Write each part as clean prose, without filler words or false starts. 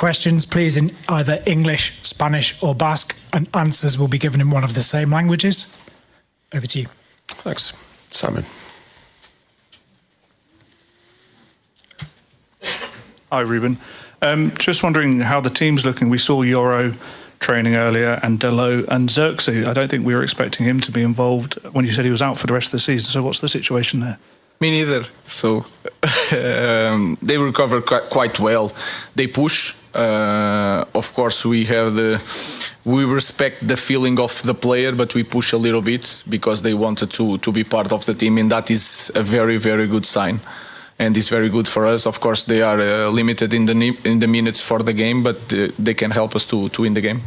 questions, please in either English, Spanish or Basque, and answers will be given in one of the same languages. Over to you. Thanks. Simon. Hi, Ruben. Just wondering how the team's looking. We saw Euro training earlier and Delo and Xerxes. I don't think we were expecting him to be involved when you said he was out for the rest of the season. So what's the situation there? Me neither. So they recover quite well. They push. Of course, we respect the feeling of the player, but we push a little bit because they wanted to be part of the team, and that is a very, very good sign. And it's very good for us. Of course, they are limited in the minutes for the game, but they can help us to win the game.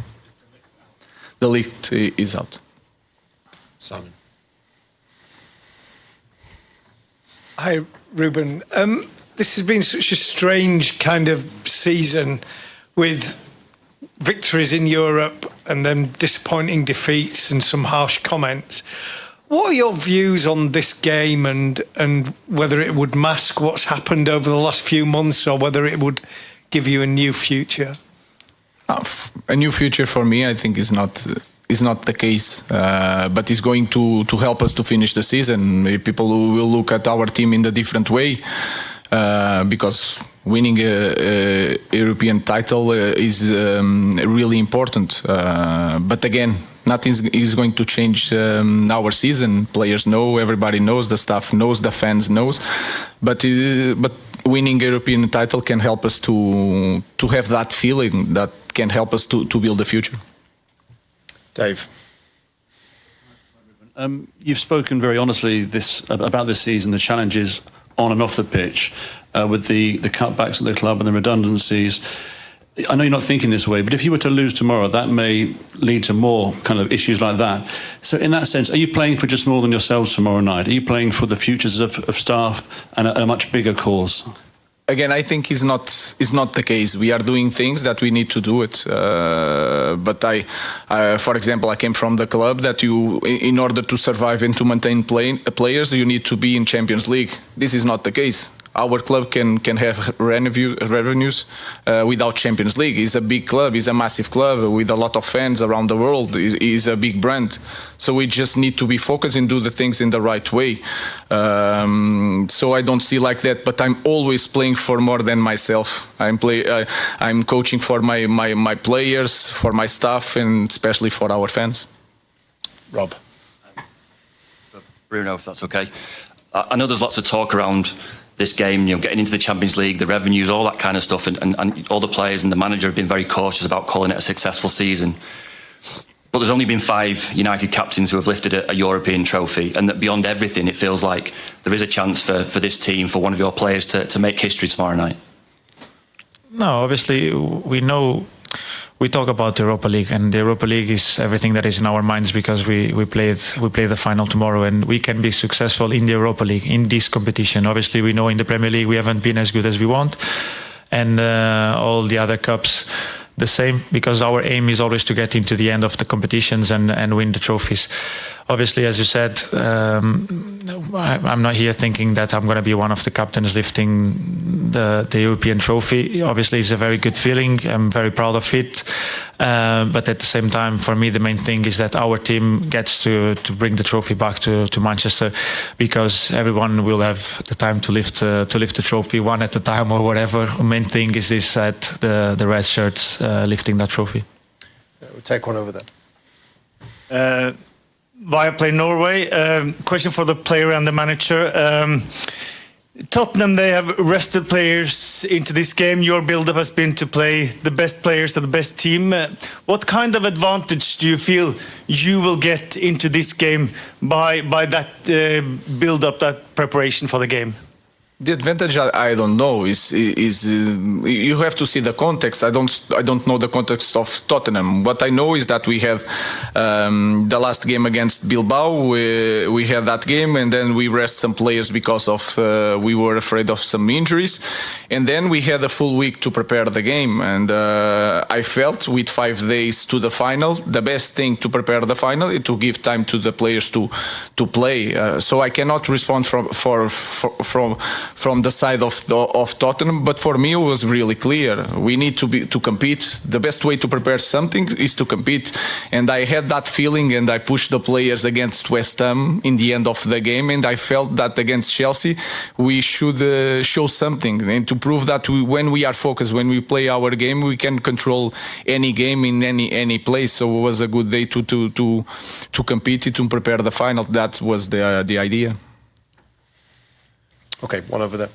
The league is out. Simon. Hi, Ruben. This has been such a strange kind of season with victories in Europe and then disappointing defeats and some harsh comments. What are your views on this game and whether it would mask what's happened over the last few months or whether it would give you a new future? A new future for me, I think, is not the case, but it's going to help us to finish the season. People will look at our team in a different way because winning a European title is really important. But again, nothing is going to change our season. Players know, everybody knows, the staff knows, the fans knows. But winning a European title can help us to have that feeling that can help us to build the future. Dave. You've spoken very honestly about this season, the challenges on and off the pitch, with the cutbacks at the club and the redundancies. I know you're not thinking this way, but if you were to lose tomorrow, that may lead to more kind of issues like that. So in that sense, are you playing for just more than yourselves tomorrow night? Are you playing for the futures of staff and a much bigger cause? Again, I think it's not the case. We are doing things that we need to do it. But for example, I came from the club that in order to survive and to maintain players, you need to be in Champions League. This is not the case. Our club can have revenues without Champions League. It's a big club. It's a massive club with a lot of fans around the world. It's a big brand. So we just need to be focused and do the things in the right way. So I don't see like that. But I'm always playing for more than myself. I'm coaching for my players, for my staff, and especially for our fans. Rob. Bruno, if that's okay. I know there's lots of talk around this game, getting into the Champions League, the revenues, all that kind of stuff, and all the players and the manager have been very cautious about calling it a successful season. But there's only been 5 United captains who have lifted a European trophy, and that beyond everything, it feels like there is a chance for this team, for one of your players to make history tomorrow night. No, obviously we know. We talk about the Europa League, and the Europa League is everything that is in our minds because we play the final tomorrow, and we can be successful in the Europa League, in this competition. Obviously, we know in the Premier League we haven't been as good as we want, and all the other cups the same, because our aim is always to get into the end of the competitions and win the trophies. Obviously, as you said, I'm not here thinking that I'm going to be one of the captains lifting the European trophy. Obviously, it's a very good feeling. I'm very proud of it. But at the same time, for me, the main thing is that our team gets to bring the trophy back to Manchester, because everyone will have the time to lift the trophy one at a time or whatever. The main thing is this, that the red shirts lifting that trophy. We'll take one over there. Viaplay Norway. Question for the player and the manager. Tottenham, they have rested players into this game. Your build-up has been to play the best players to the best team. What kind of advantage do you feel you will get into this game by that build-up, that preparation for the game? The advantage, I don't know, is you have to see the context. I don't know the context of Tottenham. What I know is that we had the last game against Bilbao. We had that game, and then we rest some players because of we were afraid of some injuries, and then we had a full week to prepare the game. And I felt with 5 days to the final, the best thing to prepare the final is to give time to the players to play. So I cannot respond from the side of Tottenham. But for me, it was really clear. We need to compete. The best way to prepare something is to compete. And I had that feeling, and I pushed the players against West Ham in the end of the game. And I felt that against Chelsea, we should show something, and to prove that when we are focused, when we play our game, we can control any game in any place. So it was a good day to compete, to prepare the final. That was the idea. Okay, one over there.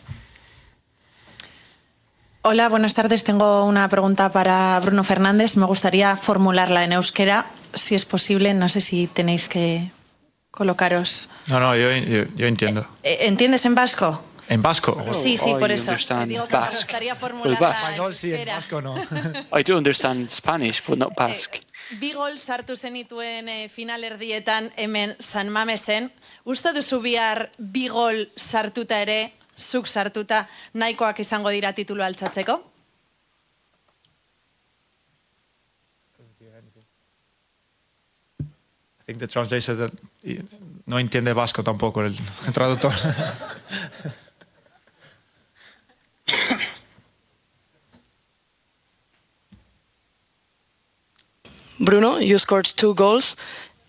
Hola, buenas tardes. Tengo una pregunta para Bruno Fernández. Me gustaría formularla en euskera, si es posible. No sé si tenéis que colocaros. No, yo entiendo. ¿Entiendes en vasco? ¿En vasco? Sí, por eso. Te digo que me gustaría formularla en euskera. Vasco no. I do understand Spanish, but not Basque. Bi gol sartu zenituen finalerdietan hemen San Mamesen. Uste duzu bihar bi gol sartuta ere, zuk sartuta, nahikoak izango dira titulu altxatzeko? I think the translator said that no entiende vasco tampoco el traductor. Bruno, you scored 2 goals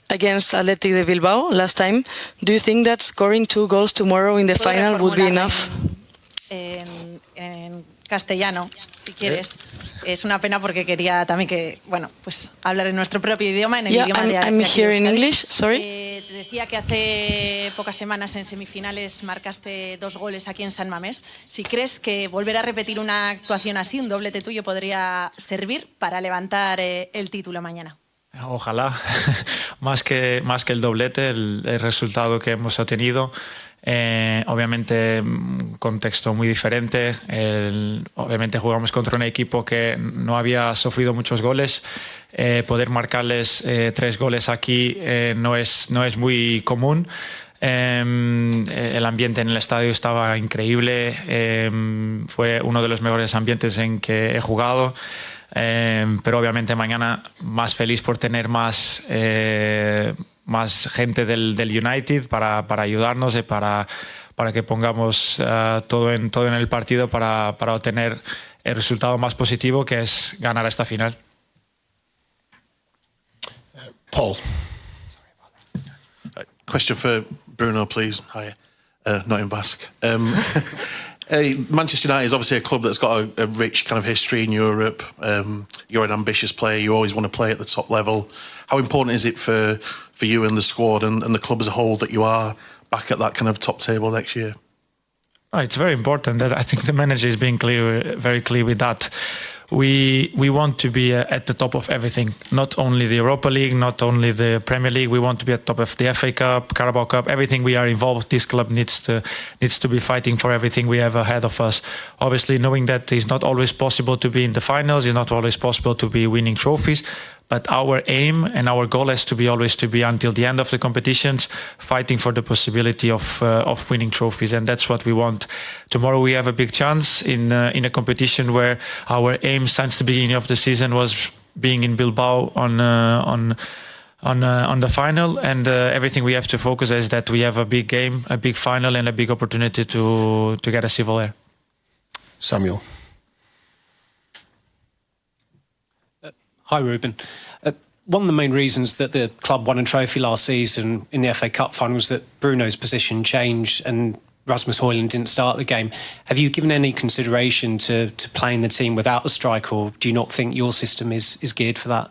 against Athletic de Bilbao last time. Do you think that scoring 2 goals tomorrow in the final would be enough? En castellano, si quieres. Es una pena porque quería también que, pues hablar en nuestro propio idioma, en el idioma de I'm here in English, sorry. Te decía que hace pocas semanas en semifinales marcaste 2 goles aquí en San Mamés. Si crees que volver a repetir una actuación así, un doblete tuyo, podría servir para levantar el título mañana. Ojalá, más que el doblete, el resultado que hemos obtenido. Obviamente un contexto muy diferente. Obviamente jugamos contra un equipo que no había sufrido muchos goles. Poder marcarles 3 goles aquí no es muy común. El ambiente en el estadio estaba increíble. Fue uno de los mejores ambientes en que he jugado. Pero obviamente mañana más feliz por tener más gente del United para ayudarnos y para que pongamos todo en el partido para obtener el resultado más positivo, que es ganar esta final. Paul. Question for Bruno, please. Hi, not in Basque. Manchester United is obviously a club that's got a rich kind of history in Europe. You're an ambitious player. You always want to play at the top level. How important is it for you and the squad and the club as a whole that you are back at that kind of top table next year? It's very important. That I think the manager is being very clear with that. We want to be at the top of everything, not only the Europa League, not only the Premier League. We want to be at the top of the FA Cup, Carabao Cup, everything we are involved. This club needs to be fighting for everything we have ahead of us. Obviously, knowing that it's not always possible to be in the finals, it's not always possible to be winning trophies. But our aim and our goal has to be always to be until the end of the competitions, fighting for the possibility of winning trophies, and that's what we want. Tomorrow we have a big chance in a competition where our aim since the beginning of the season was being in Bilbao on the final, and everything we have to focus is that we have a big game, a big final, and a big opportunity to get a silverware. Samuel. Hi, Ruben. One of the main reasons that the club won a trophy last season in the FA Cup final was that Bruno's position changed and Rasmus Højlund didn't start the game. Have you given any consideration to playing the team without a striker, or do you not think your system is geared for that?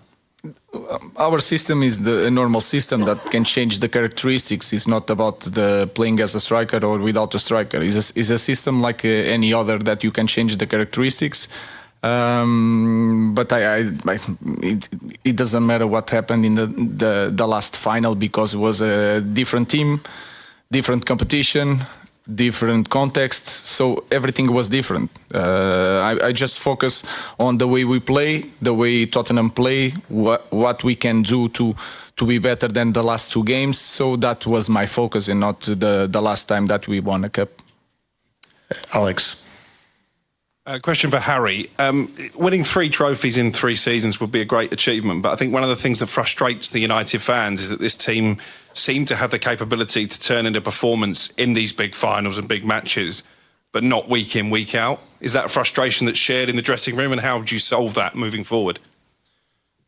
Our system is a normal system that can change the characteristics. It's not about the playing as a striker or without a striker. It's a system like any other that you can change the characteristics. But it doesn't matter what happened in the last final, because it was a different team, different competition, different context, so everything was different. I just focus on the way we play, the way Tottenham play, what we can do to be better than the last 2 games. So that was my focus, and not the last time that we won a cup. Alex. Question for Harry. Winning 3 trophies in 3 seasons would be a great achievement, but I think one of the things that frustrates the United fans is that this team seem to have the capability to turn into performance in these big finals and big matches, but not week in, week out. Is that a frustration that's shared in the dressing room, and how would you solve that moving forward?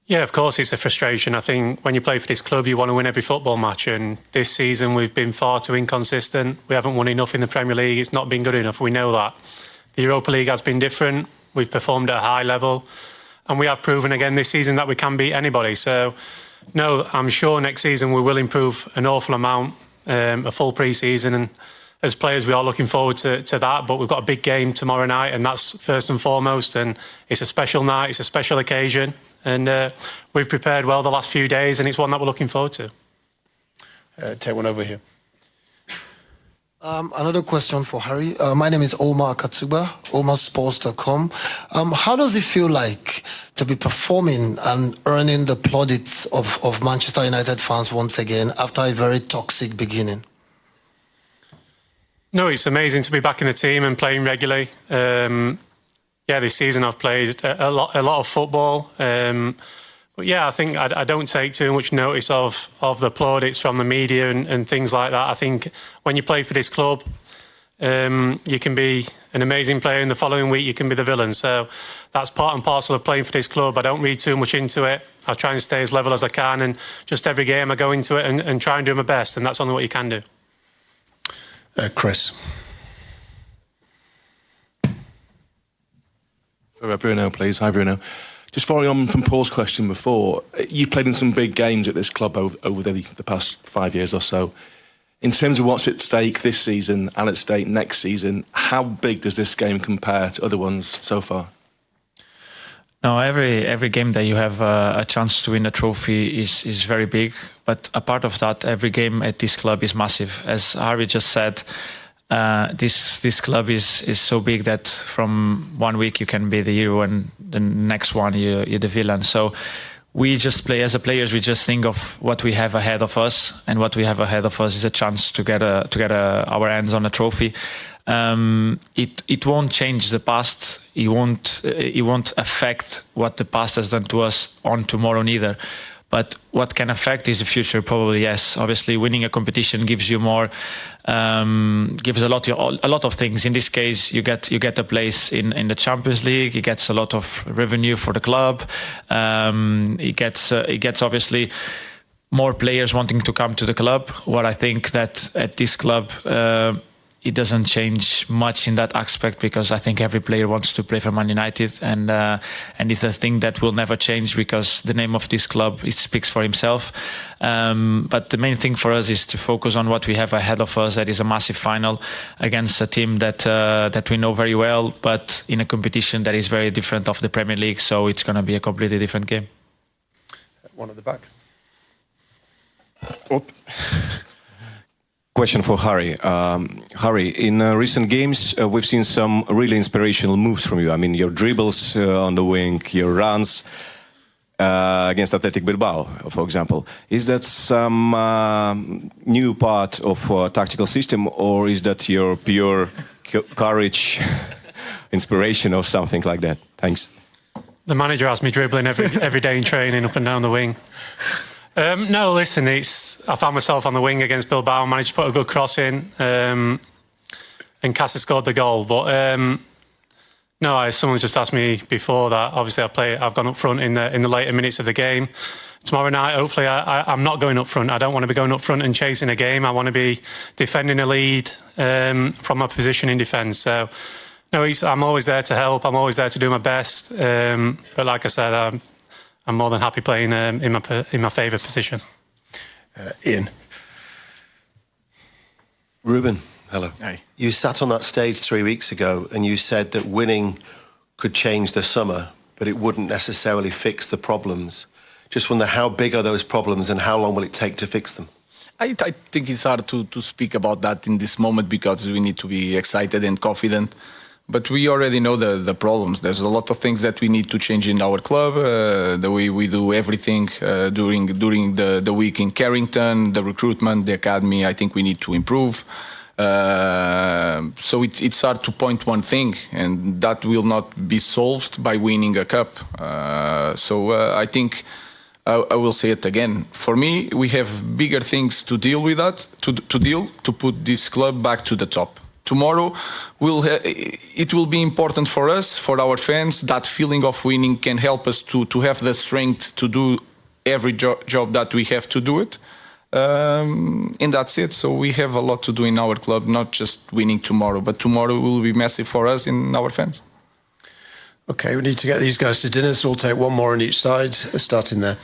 Yeah, of course it's a frustration. I think when you play for this club, you want to win every football match. And this season we've been far too inconsistent. We haven't won enough in the Premier League. It's not been good enough. We know that. The Europa League has been different. We've performed at a high level. And we have proven again this season that we can beat anybody. So, no, I'm sure next season we will improve an awful amount, a full pre-season. And as players, we are looking forward to that. But we've got a big game tomorrow night, and that's first and foremost. And it's a special night. It's a special occasion. And we've prepared well the last few days, and it's one that we're looking forward to. Take one over here. Another question for Harry. My name is Omar Katuba, omarsports.com. How does it feel like to be performing and earning the plaudits of Manchester United fans once again after a very toxic beginning? No, it's amazing to be back in the team and playing regularly. Yeah, this season I've played a lot of football. But yeah, I think I don't take too much notice of the plaudits from the media and things like that. I think when you play for this club, you can be an amazing player, and the following week you can be the villain. So that's part and parcel of playing for this club. I don't read too much into it. I try and stay as level as I can, and just every game I go into it and try and do my best, and that's only what you can do. Chris. Bruno, please. Hi, Bruno. Just following on from Paul's question before, you've played in some big games at this club over the past 5 years or so. In terms of what's at stake this season and at stake next season, how big does this game compare to other ones so far? No, every game that you have a chance to win a trophy is very big. But a part of that, every game at this club is massive. As Harry just said, this club is so big that from 1 week you can be the hero and the next one you're the villain. So we just play as a players. We just think of what we have ahead of us, and what we have ahead of us is a chance to get our hands on a trophy. It won't change the past. It won't affect what the past has done to us on tomorrow neither. But what can affect is the future, probably, yes. Obviously, winning a competition gives you more, gives a lot of things. In this case, you get a place in the Champions League. It gets a lot of revenue for the club. It gets obviously more players wanting to come to the club. What I think that at this club, it doesn't change much in that aspect, because I think every player wants to play for Man United, and it's a thing that will never change, because the name of this club, it speaks for himself. But the main thing for us is to focus on what we have ahead of us. That is a massive final against a team that we know very well, but in a competition that is very different of the Premier League. So it's going to be a completely different game. One at the back. Question for Harry. Harry, in recent games, we've seen some really inspirational moves from you. I mean, your dribbles on the wing, your runs against Athletic Bilbao, for example. Is that some new part of tactical system, or is that your pure courage, inspiration of something like that? Thanks. The manager has me dribbling every day in training up and down the wing. No, listen, I found myself on the wing against Bilbao, managed to put a good cross in, and Casa scored the goal. But no, someone just asked me before that. Obviously, I've gone up front in the later minutes of the game. Tomorrow night, hopefully, I'm not going up front. I don't want to be going up front and chasing a game. I want to be defending a lead from my position in defence. So, no, I'm always there to help. I'm always there to do my best. But like I said, I'm more than happy playing in my favourite position. Ian. Ruben, hello. Hey. You sat on that stage 3 weeks ago and you said that winning could change the summer, but it wouldn't necessarily fix the problems. Just wonder, how big are those problems and how long will it take to fix them? I think it's hard to speak about that in this moment, because we need to be excited and confident. But we already know the problems. There's a lot of things that we need to change in our club, the way we do everything during the week in Carrington, the recruitment, the academy. I think we need to improve. So it's hard to point one thing, and that will not be solved by winning a cup. So I think I will say it again. For me, we have bigger things to deal with to put this club back to the top. tomorrow it will be important for us, for our fans. That feeling of winning can help us to have the strength to do every job that we have to do it. And that's it. So we have a lot to do in our club, not just winning tomorrow, but tomorrow will be massive for us and our fans. Okay, we need to get these guys to dinner, so we'll take one more on each side, starting there.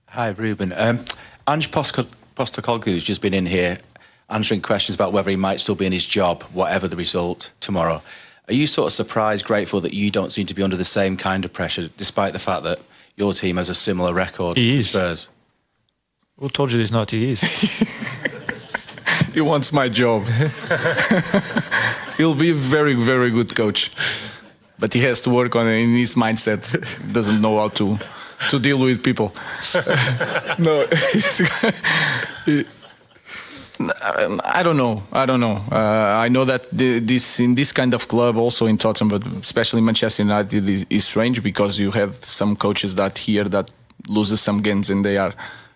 Hi, Ruben. Ange Postecoglou has just been in here answering questions about whether he might still be in his job, whatever the result tomorrow. Are you sort of surprised, grateful that you don't seem to be under the same kind of pressure, despite the fact that your team has a similar record to Spurs? Who told you he's not? He is. He wants my job. He'll be a very, very good coach. But he has to work on it in his mindset. He doesn't know how to deal with people. No. I don't know. I know that in this kind of club, also in Tottenham, but especially Manchester United, is strange because you have some coaches that loses some games and they are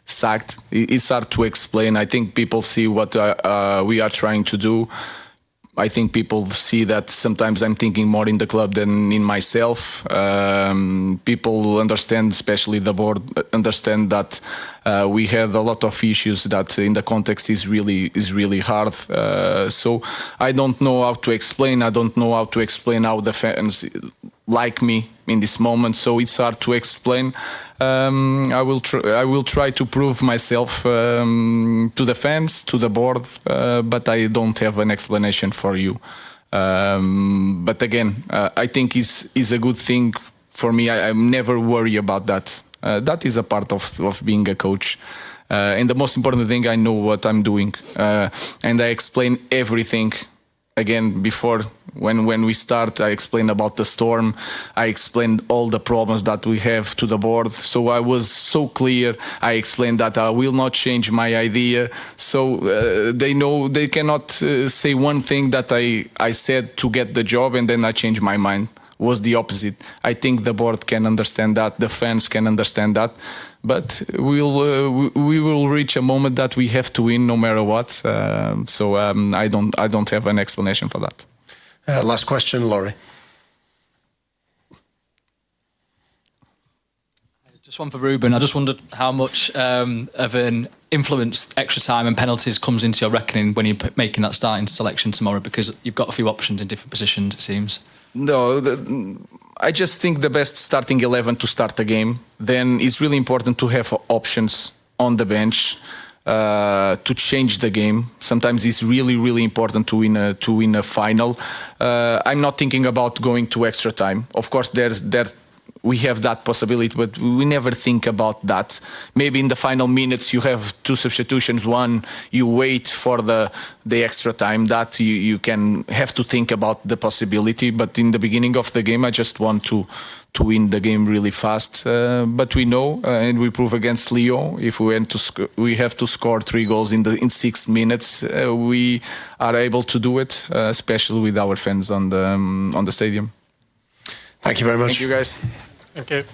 sacked. It's hard to explain. I think people see what we are trying to do. I think people see that sometimes I'm thinking more in the club than in myself. People understand, especially the board, understand that we had a lot of issues that in the context is really hard. So I don't know how to explain. I don't know how to explain how the fans like me in this moment. So it's hard to explain. I will try to prove myself to the fans, to the board, but I don't have an explanation for you. But again, I think is a good thing for me. I'm never worry about that. That is a part of being a coach. And the most important thing, I know what I'm doing. And I explain everything. Again, before, when we start, I explained about the storm. I explained all the problems that we have to the board. So I was so clear. I explained that I will not change my idea. So they know they cannot say one thing that I said to get the job and then I changed my mind. Was the opposite. I think the board can understand that, the fans can understand that, but we will reach a moment that we have to win no matter what. So I don't have an explanation for that. Last question, Laurie. Just one for Ruben. I just wondered how much of an influence extra time and penalties comes into your reckoning when you're making that starting selection tomorrow, because you've got a few options in different positions, it seems. No, I just think the best starting 11 to start the game. Then it's really important to have options on the bench to change the game. Sometimes it's really important to win a final. I'm not thinking about going to extra time. Of course, we have that possibility, but we never think about that. Maybe in the final minutes you have two substitutions. One, you wait for the extra time. That you can have to think about the possibility. But in the beginning of the game, I just want to win the game really fast. But we know, and we prove against Lyon, if we have to score 3 goals in 6 minutes, we are able to do it, especially with our fans on the stadium. Thank you very much. Thank you, guys. Okay.